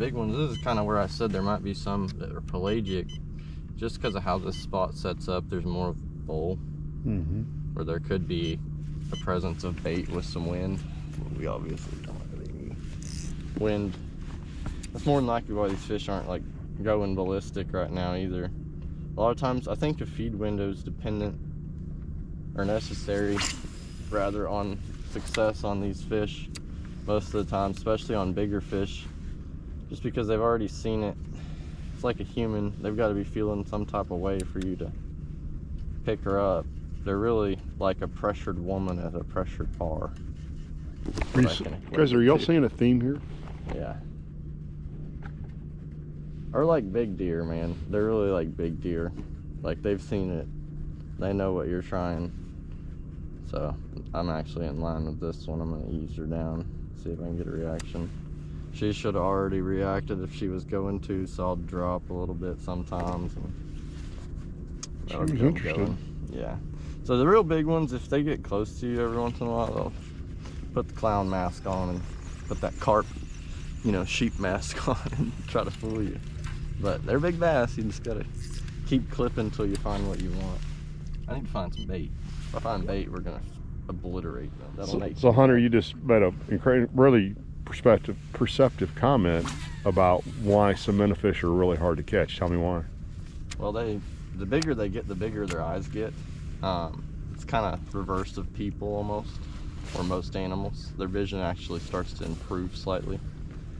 big ones, this is kind of where I said there might be some that are pelagic. Just because of how this spot sets up, there's more of a bowl, where there could be a presence of bait with some wind. We obviously don't have any wind. That's more than likely why these fish aren't like going ballistic right now either. A lot of times, I think a feed windows dependent or necessary rather on success on these fish most of the time, especially on bigger fish, just because they've already seen it. It's like a human, they've got to be feeling some type of way for you to pick her up. They're really like a pressured woman at a pressured bar. Guys, are y'all seeing a theme here? Yeah. Or like big deer, man. They're really like big deer. Like they've seen it. They know what you're trying. So I'm actually in line with this one. I'm gonna ease her down, see if I can get a reaction. She should have already reacted if she was going to, so I'll drop a little bit sometimes. She was interested. Yeah. So the real big ones, if they get close to you every once in a while, they'll put the clown mask on and put that carp, you know, sheep mask on and try to fool you. But they're big bass, you just gotta keep clipping until you find what you want. I need to find some bait. If I find bait, we're gonna obliterate them. So Hunter, you just made a really perceptive comment about why some minnow fish are really hard to catch. Tell me why. Well, the bigger they get, the bigger their eyes get. It's kind of reversed of people almost, or most animals. Their vision actually starts to improve slightly.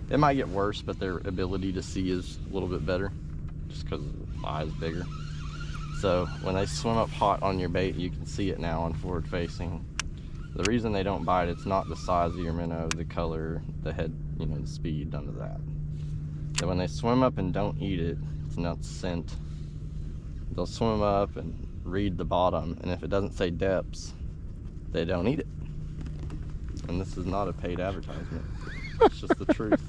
It might get worse, but their ability to see is a little bit better, just because the eye is bigger. So when they swim up hot on your bait, you can see it now on forward facing. The reason they don't bite, it's not the size of your minnow, the color, the head, you know, the speed, none of that. So when they swim up and don't eat it, it's not scent. They'll swim up and read the bottom, and if it doesn't say depths, they don't eat it. And this is not a paid advertisement. It's just the truth.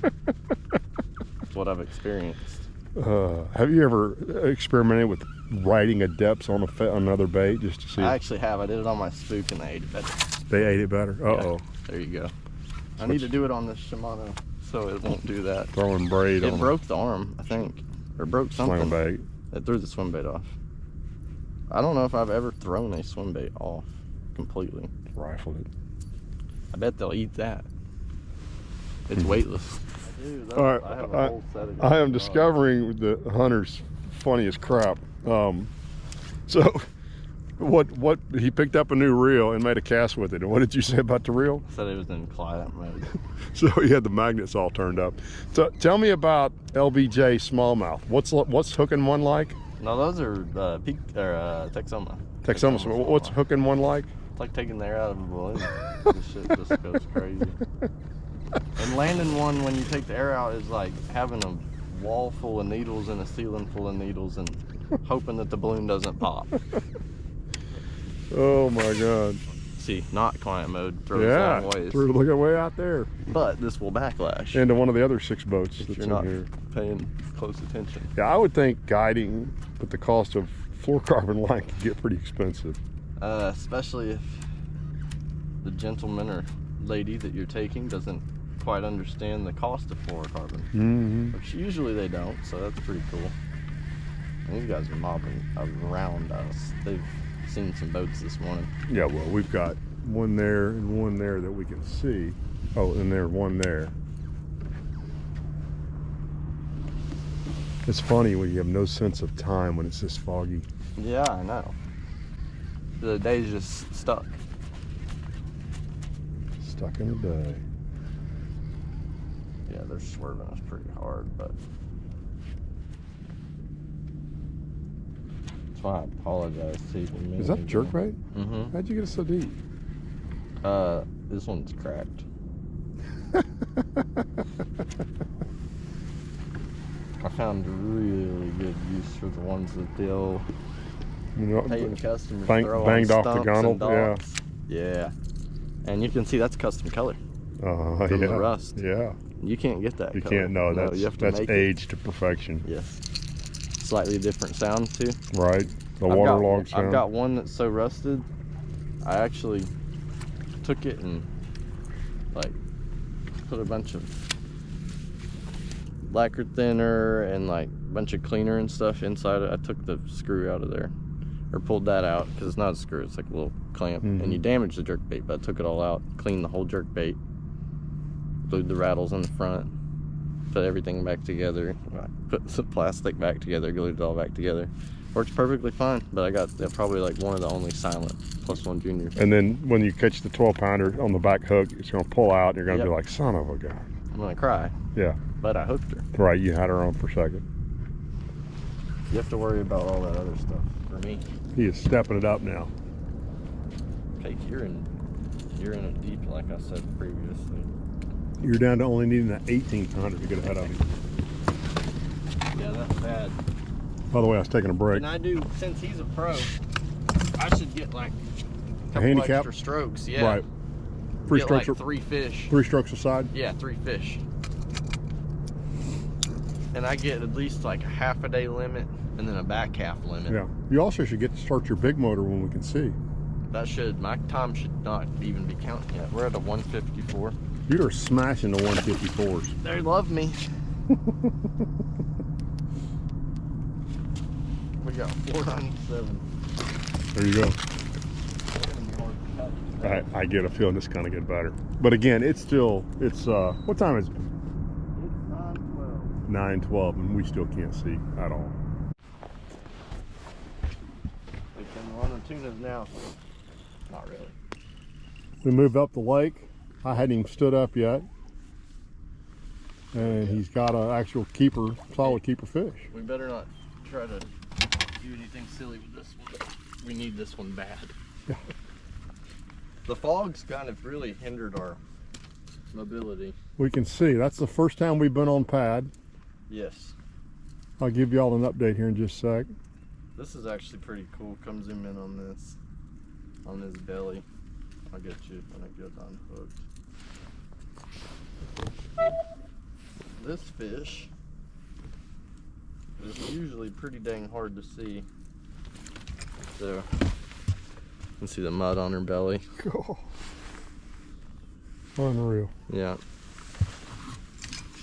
It's what I've experienced. Have you ever experimented with writing a depths on another bait just to see? I actually have. I did it on my spook and they ate it better. They ate it better? Uh-oh. Yeah, there you go. I need to do it on this Shimano so it won't do that. Throwing braid on it. It broke the arm, I think. Or broke something. Swim bait. It threw the swim bait off. I don't know if I've ever thrown a swim bait off completely. Rifled it. I bet they'll eat that. It's weightless. All right, I am discovering the Hunter's funniest crap. So what he picked up a new reel and made a cast with it. And what did you say about the reel? I said it was in quiet mode. So he had the magnets all turned up. So tell me about LBJ smallmouth. What's hooking one like? No, those are Texoma. Texoma. What's hooking one like? It's like taking the air out of a balloon. This shit just goes crazy. And landing one when you take the air out is like having a wall full of needles and a ceiling full of needles and hoping that the balloon doesn't pop. Oh my God. See, not quiet mode, throws long ways. Look at way out there. But this will backlash. Into one of the other 6 boats if that's you're not in here. Paying close attention. Yeah, I would think guiding with the cost of fluorocarbon line could get pretty expensive. Especially if the gentleman or lady that you're taking doesn't quite understand the cost of fluorocarbon, which usually they don't, so that's pretty cool. And these guys are mobbing around us. They've seen some boats this morning. Yeah, well, we've got one there and one there that we can see. Oh, and there's one there. It's funny when you have no sense of time when it's this foggy. Yeah, I know. The day's just stuck. Stuck in the day. Yeah, they're swerving us pretty hard, but that's why I apologize to you. Is that jerkbait? Mm-hmm. How'd you get it so deep? This one's cracked. I found really good use for the ones that they'll paying customers throw banged on off the gunnel. Yeah. And you can see that's custom color. From the rust. Yeah. You can't get that. You can't. No, you have to that's aged to perfection. Yes. Slightly different sound too. Right. The waterlogged sound. I've got one that's so rusted. I actually took it and like put a bunch of lacquer thinner and like a bunch of cleaner and stuff inside it. I took the screw out of there, or pulled that out, because it's not a screw, it's like a little clamp. And you damaged the jerk bait, but I took it all out, cleaned the whole jerk bait, glued the rattles in the front, put everything back together, put some plastic back together, glued it all back together. Works perfectly fine, but I got probably like one of the only silent +1 juniors. And then when you catch the 12-pounder on the back hook, it's gonna pull out and you're gonna be like, son of a gun. I'm gonna cry. Yeah. But I hooked her. Right, you had her on for a second. You have to worry about all that other stuff for me. He is stepping it up now. Okay, you're in it deep, like I said previously. You're down to only needing an 18-pounder to get ahead of him. Yeah, that's bad. By the way, I was taking a break. And I do, since he's a pro, I should get like a couple handicap? extra strokes. Yeah. Right. Three get strokes. Like 3 fish. 3 strokes aside? Yeah, 3 fish. And I get at least like a half a day limit and then a back half limit. Yeah. You also should get to start your big motor when we can see. That should, my time should not even be counting yet. We're at a 154. You are smashing the 154s. They love me. We got 497. There you go. I get a feeling it's gonna get better. But again, it's what time is it? It's 9:12. 9:12, and we still can't see at all. We can run the tunas now. Not really. We moved up the lake. I hadn't even stood up yet. And he's got an actual keeper, solid keeper fish. We better not try to do anything silly with this one. We need this one bad. Yeah. The fog's kind of really hindered our mobility. We can see. That's the first time we've been on pad. Yes. I'll give y'all an update here in just a sec. This is actually pretty cool. Come zoom in on this. On his belly. I'll get you when it gets unhooked. This fish is usually pretty dang hard to see. So you can see the mud on her belly. Oh. Unreal. Yeah.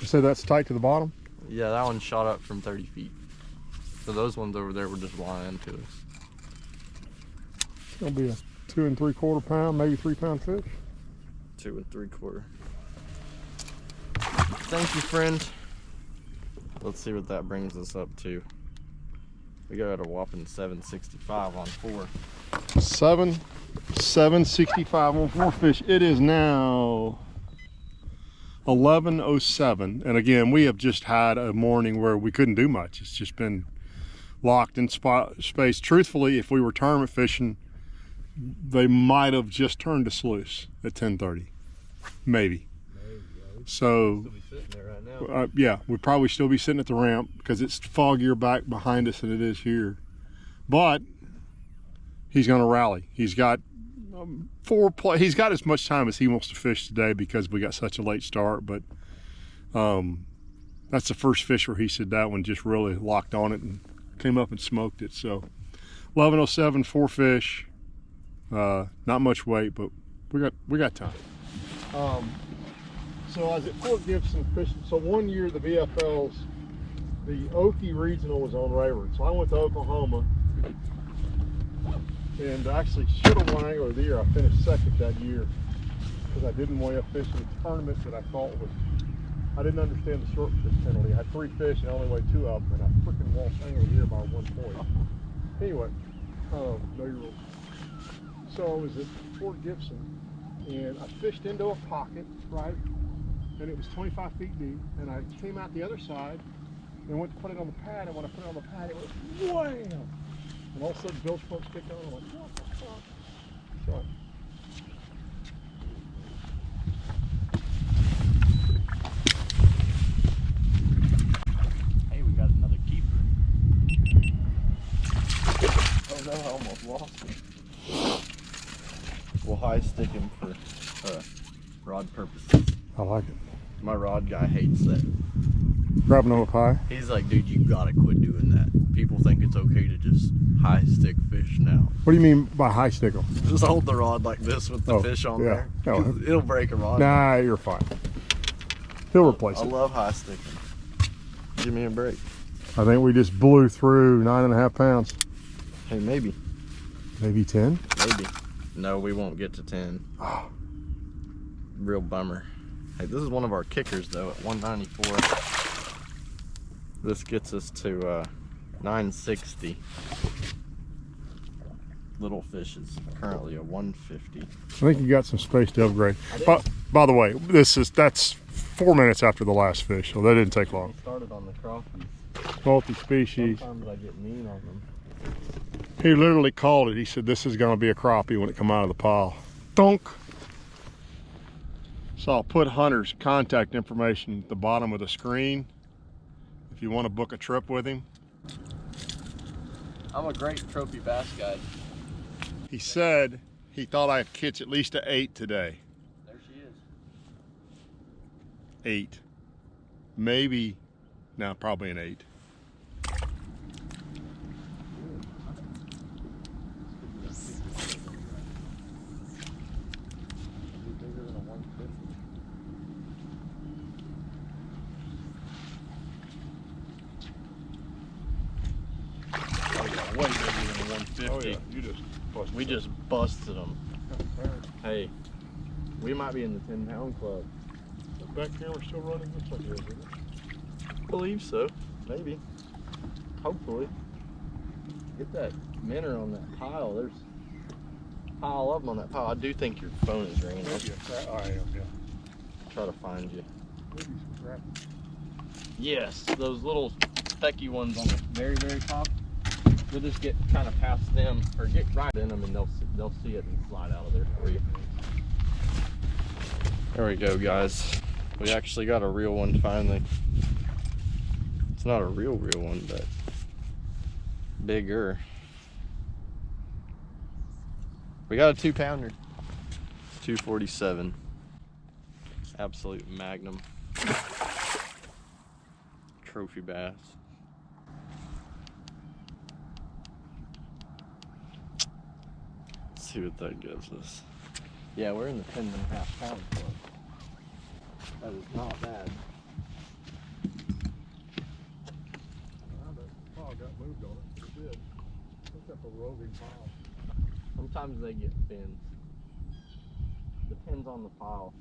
You say that's tight to the bottom? Yeah, that one shot up from 30 feet. So those ones over there were just lying to us. It's gonna be a 2 3/4 pound, maybe 3 pound fish. 2 3/4. Thank you, friend. Let's see what that brings us up to. We got a whopping 765 on 4. 765 on 4 fish. It is now 11:07, and again, we have just had a morning where we couldn't do much. It's just been locked in space. Truthfully, if we were tournament fishing, they might have just turned us loose at 10:30, maybe. So yeah, we'd probably still be sitting at the ramp because it's foggier back behind us than it is here. But he's going to rally. He's got he's got as much time as he wants to fish today because we got such a late start. But that's the first fish where he said that one just really locked on it and came up and smoked it. So 11:07, 4 fish. Not much weight, but we got time. So I was at Fort Gibson fishing. So one year the BFLs, the Okie Regional was on Rayburn. So I went to Oklahoma and actually should have won Angler of the Year. I finished second that year because I didn't weigh up fish in a tournament that I thought was, I didn't understand the short fish penalty. I had 3 fish and I only weighed 2 of them, and I freaking lost Angler of the Year by 1 point. Anyway, know your rules. So I was at Fort Gibson and I fished into a pocket, right? And it was 25 feet deep, and I came out the other side and went to put it on the pad, and when I put it on the pad, it went wham! And all of a sudden, bilge pumps kicked on, and I'm like, what the fuck? So, hey, we got another keeper. Oh no, I almost lost him. We'll high stick him for rod purposes. I like it. My rod guy hates that. Grabbing them up high? He's like, dude, you gotta quit doing that. People think it's okay to just high stick fish now. What do you mean by high stick them? Just hold the rod like this with the fish on there. Oh. It'll break a rod. Nah, you're fine. He'll replace it. I love high sticking. Give me a break. I think we just blew through 9.5 pounds. Hey, maybe. Maybe 10? Maybe. No, we won't get to 10. Oh. Real bummer. Hey, this is one of our kickers though at 194. This gets us to 960. Little fish is currently a 150. I think you got some space to upgrade. By the way, that's 4 minutes after the last fish, so that didn't take long. We started on the crappies. Multi-species. Sometimes I get mean on them. He literally called it. He said, this is going to be a crappie when it come out of the pile. Donk. So I'll put Hunter's contact information at the bottom of the screen if you want to book a trip with him. I'm a great trophy bass guy. He said he thought I'd catch at least an 8 today. There she is. 8. Maybe, no, probably an 8. Way bigger than a 150. Oh yeah, you just busted. We just busted them. Hey, we might be in the 10-pound club. The back camera still running? Looks like it is, isn't it? I believe so. Maybe. Hopefully. Get that minnow on that pile. There's a pile of them on that pile. I do think your phone is ringing. I am, yeah. Try to find you. Maybe some crap. Yes, those little specky ones on the very, very top. We'll just get kind of past them, or get right in them, and they'll see it and slide out of there for you. There we go, guys. We actually got a real one finally. It's not a real one, but bigger. We got a 2-pounder. 247. Absolute magnum. Trophy bass. Let's see what that gives us. Yeah, we're in the 10.5 pound club. That is not bad. The pile got moved on it. It did. Look up a roving pile. Sometimes they get fins. Depends on the pile.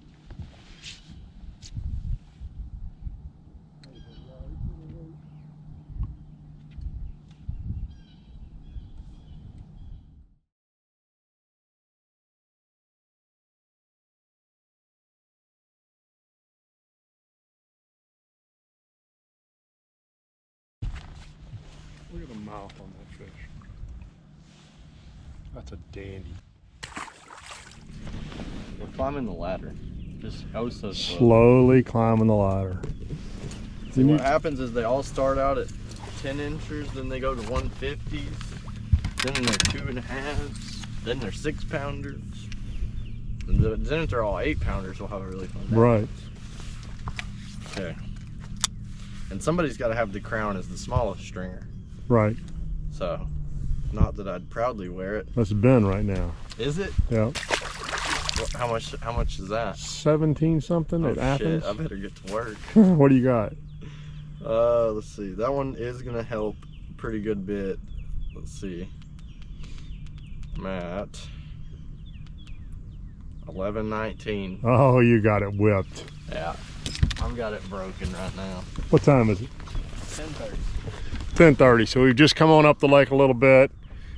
Look at the mouth on that fish. That's a dandy. We're climbing the ladder. Just oh so slow. Slowly climbing the ladder. See, what happens is they all start out at 10 inchers, then they go to 150s, then they're 2.5s, then they're 6-pounders. And then if they're all 8-pounders, we'll have a really fun day. Right. Okay. And somebody's got to have the crown as the smallest stringer. Right. So, not that I'd proudly wear it. That's Ben right now. Is it? Yeah. How much is that? 17 something at Athens. Shit, I better get to work. What do you got? Let's see. That one is gonna help a pretty good bit. Let's see. I'm at 11.19. Oh, you got it whipped. Yeah. I've got it broken right now. What time is it? 10:30. 10:30. So we've just come on up the lake a little bit.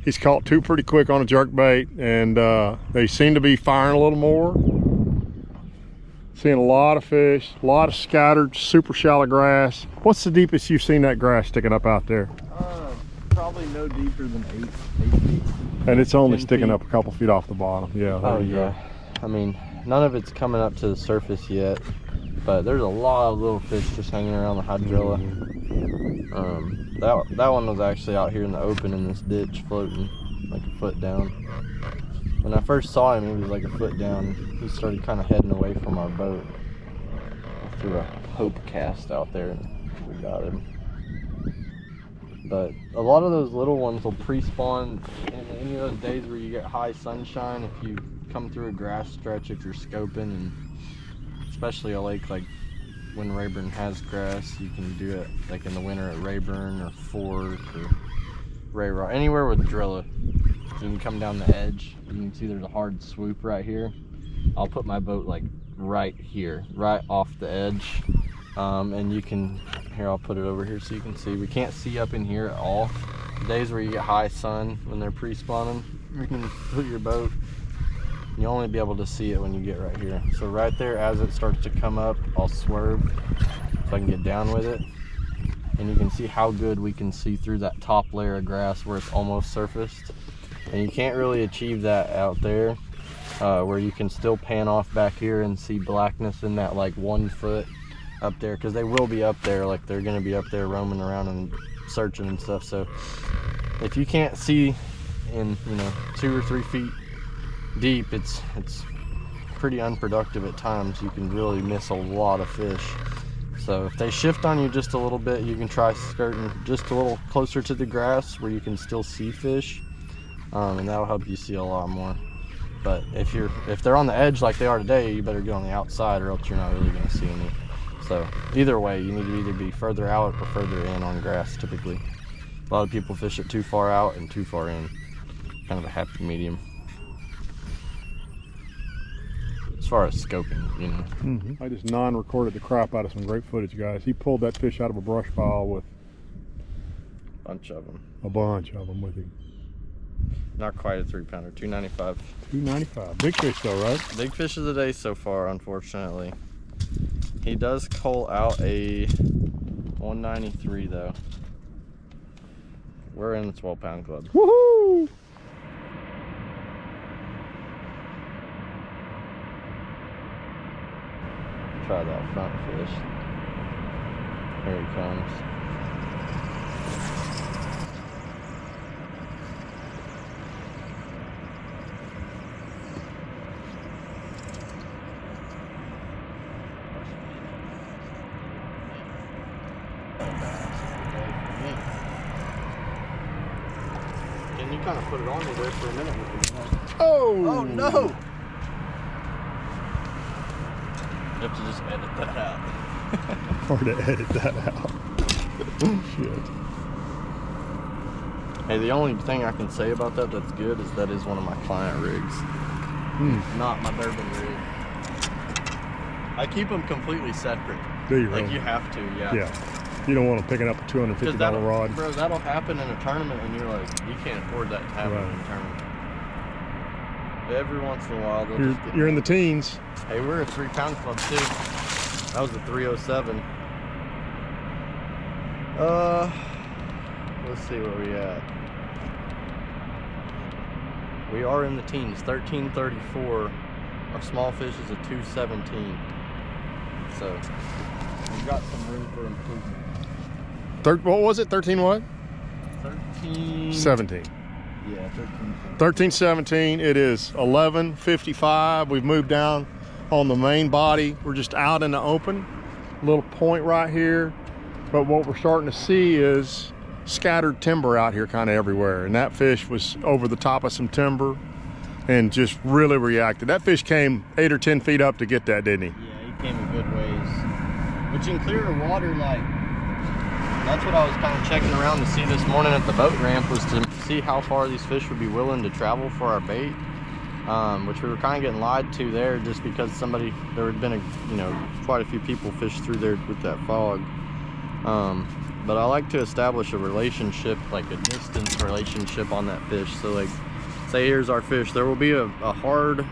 He's caught 2 pretty quick on a jerk bait, and they seem to be firing a little more. Seeing a lot of fish, a lot of scattered, super shallow grass. What's the deepest you've seen that grass sticking up out there? Probably no deeper than 8 feet. And it's only 10 sticking feet. up a couple feet off the bottom. Yeah. Oh yeah. I mean, none of it's coming up to the surface yet, but there's a lot of little fish just hanging around the hydrilla. That one was actually out here in the open in this ditch, floating like a foot down. When I first saw him, he was like a foot down. He started kind of heading away from our boat. I threw a hope cast out there and we got him. But a lot of those little ones will pre-spawn in any of those days where you get high sunshine. If you come through a grass stretch, if you're scoping, and especially a lake like when Rayburn has grass, you can do it like in the winter at Rayburn or Fork or Ray Rock, anywhere with Drilla. You can come down the edge. You can see there's a hard swoop right here. I'll put my boat like right here, right off the edge. And you can, here I'll put it over here so you can see. We can't see up in here at all. The days where you get high sun when they're pre-spawning, you can put your boat, you'll only be able to see it when you get right here. So right there, as it starts to come up, I'll swerve so I can get down with it. And you can see how good we can see through that top layer of grass where it's almost surfaced. And you can't really achieve that out there, where you can still pan off back here and see blackness in that like 1 foot up there, because they will be up there, like they're going to be up there roaming around and searching and stuff. So if you can't see in 2 or 3 feet deep, it's pretty unproductive at times. You can really miss a lot of fish. So if they shift on you just a little bit, you can try skirting just a little closer to the grass where you can still see fish, and that'll help you see a lot more. But if they're on the edge like they are today, you better get on the outside or else you're not really going to see any. So either way, you need to either be further out or further in on grass typically. A lot of people fish it too far out and too far in. Kind of a happy medium. As far as scoping, I just non-recorded the crap out of some great footage, guys. He pulled that fish out of a brush pile with a bunch of them with him. Not quite a 3-pounder, 295. 295, big fish though, right? Big fish of the day so far, unfortunately. He does cull out a 193 though. We're in the 12-pound club. Woohoo! Try that front fish. Here he comes. Can you kind of put it on me there for a minute with me? Oh! Oh no! You have to just edit that out. Hard to edit that out. Shit. Hey, the only thing I can say about that that's good is that is one of my client rigs. Not my Durban rig. I keep them completely separate. Do you Like really? you have to, yeah. Yeah. You don't want them picking up a $250 rod. Bro, that'll happen in a tournament and you're like, you can't afford that to happen in a tournament. Every once in a while, they'll just get you're in the teens. Hey, we're a 3-pound club too. That was a 307. Let's see where we at. We are in the teens, 1334. Our small fish is a 217. So we've got some room for improvement. What was it? 13 what? 13. 17. Yeah, 13. 1317. It is 11:55. We've moved down on the main body. We're just out in the open. Little point right here. But what we're starting to see is scattered timber out here kind of everywhere. And that fish was over the top of some timber and just really reacted. That fish came 8 or 10 feet up to get that, didn't he? Yeah, he came a good ways. Which in clearer water, like, that's what I was kind of checking around to see this morning at the boat ramp, was to see how far these fish would be willing to travel for our bait. Which we were kind of getting lied to there, just because there had been quite a few people fish through there with that fog. But I like to establish a relationship, like a distance relationship on that fish. So like, say here's our fish, there will be a hard,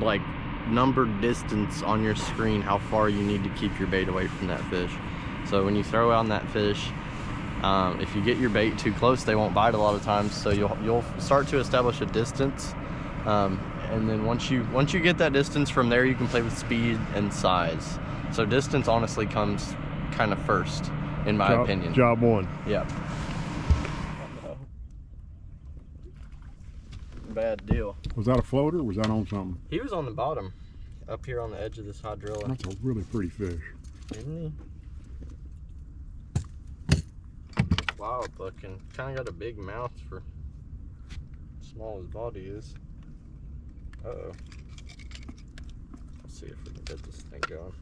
like, numbered distance on your screen how far you need to keep your bait away from that fish. So when you throw on that fish, if you get your bait too close, they won't bite a lot of times. So you'll start to establish a distance, and then once you get that distance, from there you can play with speed and size. So distance honestly comes kind of first, in my opinion. Job one. Yeah. Bad deal. Was that a floater or was that on something? He was on the bottom, up here on the edge of this hydrilla. That's a really pretty fish. Isn't he? Wild looking. Kind of got a big mouth for small as body is. Uh-oh. Let's see if we can get this thing going.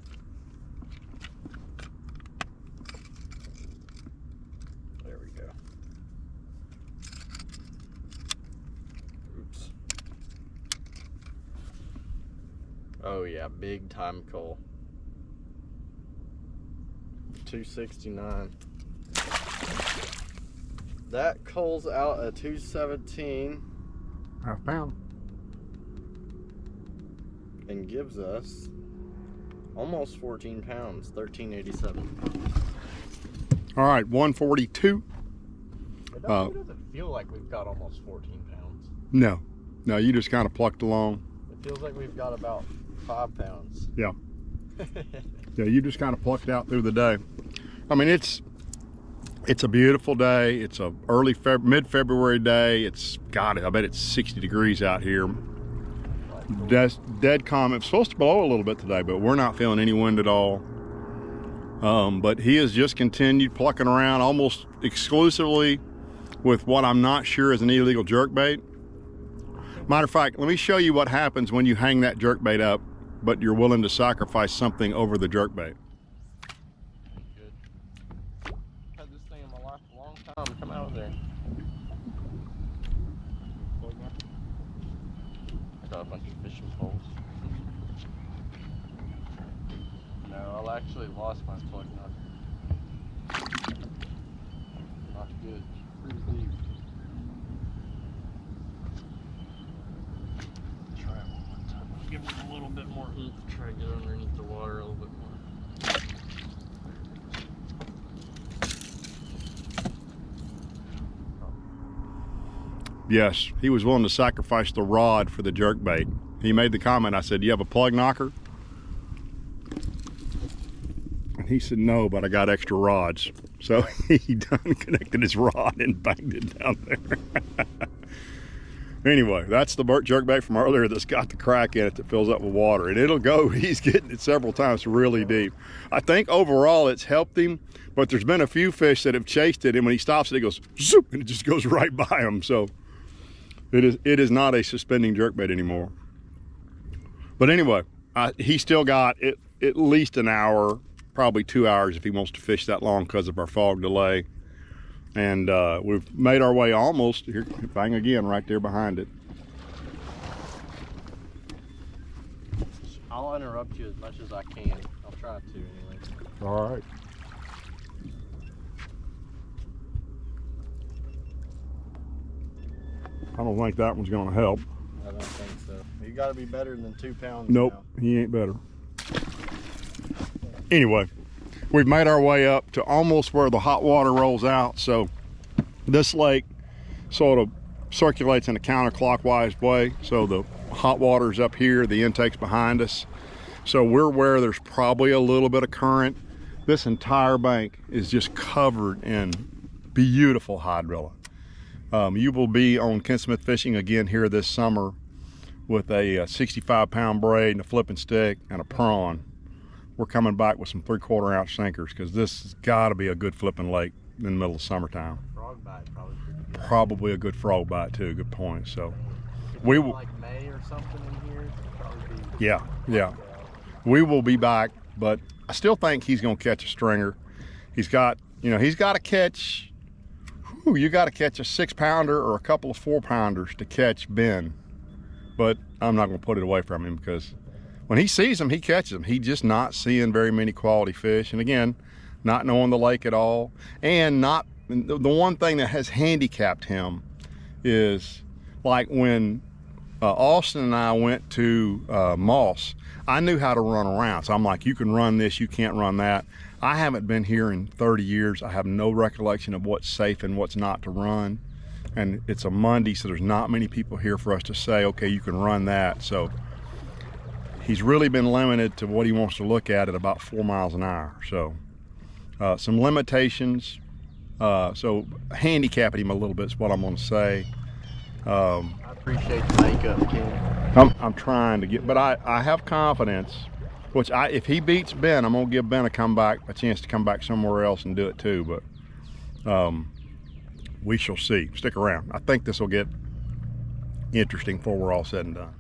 Oh yeah, big time coal. 269. That coal's out at 217. Half pound. And gives us almost 14 pounds, 1387. All right, 142. It doesn't feel like we've got almost 14 pounds. No, you just kind of plucked along. It feels like we've got about 5 pounds. Yeah. Yeah, you just kind of plucked out through the day. I mean, it's a beautiful day. It's a mid-February day. I bet it's 60 degrees out here. Dead calm. It's supposed to blow a little bit today, but we're not feeling any wind at all. But he has just continued plucking around almost exclusively with what I'm not sure is an illegal jerkbait. Matter of fact, let me show you what happens when you hang that jerkbait up, but you're willing to sacrifice something over the jerkbait. Good. Had this thing in my life a long time. Come out of there. I got a bunch of fishing poles. No, I actually lost my plug nut. Not good. Pretty deep. Try it one more time. Give it a little bit more oomph. Try to get underneath the water a little bit more. Yes, he was willing to sacrifice the rod for the jerkbait. He made the comment, I said, "Do you have a plug knocker?" And he said, "No, but I got extra rods." So he done connected his rod and banged it down there. Anyway, that's the jerkbait from earlier that's got the crack in it that fills up with water. And it'll go, he's getting it several times really deep. I think overall it's helped him, but there's been a few fish that have chased it, and when he stops it, it goes zoop, and it just goes right by him. So it is not a suspending jerkbait anymore. But anyway, he still got at least an hour, probably 2 hours if he wants to fish that long because of our fog delay. And we've made our way almost, here, bang again right there behind it. I'll interrupt you as much as I can. I'll try to anyway. All right. I don't think that one's gonna help. I don't think so. You gotta be better than 2 pounds. Nope, now. he ain't better. Anyway, we've made our way up to almost where the hot water rolls out. So this lake sort of circulates in a counterclockwise way. So the hot water's up here, the intake's behind us. So we're where there's probably a little bit of current. This entire bank is just covered in beautiful hydrilla. You will be on Ken Smith Fishing again here this summer with a 65-pound braid and a flipping stick and a prawn. We're coming back with some 3/4 ounce sinkers because this has got to be a good flipping lake in the middle of summertime. Frog bite probably pretty good. Probably a good frog bite too. Good point. So we will, like May or something in here. Probably be yeah. We will be back, but I still think he's going to catch a stringer. He's got to catch. You got to catch a 6-pounder or a couple of 4-pounders to catch Ben. But I'm not going to put it away from him because when he sees them, he catches them. He's just not seeing very many quality fish. And again, not knowing the lake at all. And the one thing that has handicapped him is like when Austin and I went to Moss, I knew how to run around. So I'm like, you can run this, you can't run that. I haven't been here in 30 years. I have no recollection of what's safe and what's not to run. And it's a Monday, so there's not many people here for us to say, okay, you can run that. So he's really been limited to what he wants to look at about 4 miles an hour. So some limitations. So handicapping him a little bit is what I'm going to say. I appreciate the makeup, Ken. I'm trying to get, but I have confidence. Which if he beats Ben, I'm gonna give Ben a chance to come back somewhere else and do it too. But we shall see. Stick around. I think this will get interesting before we're all said and done.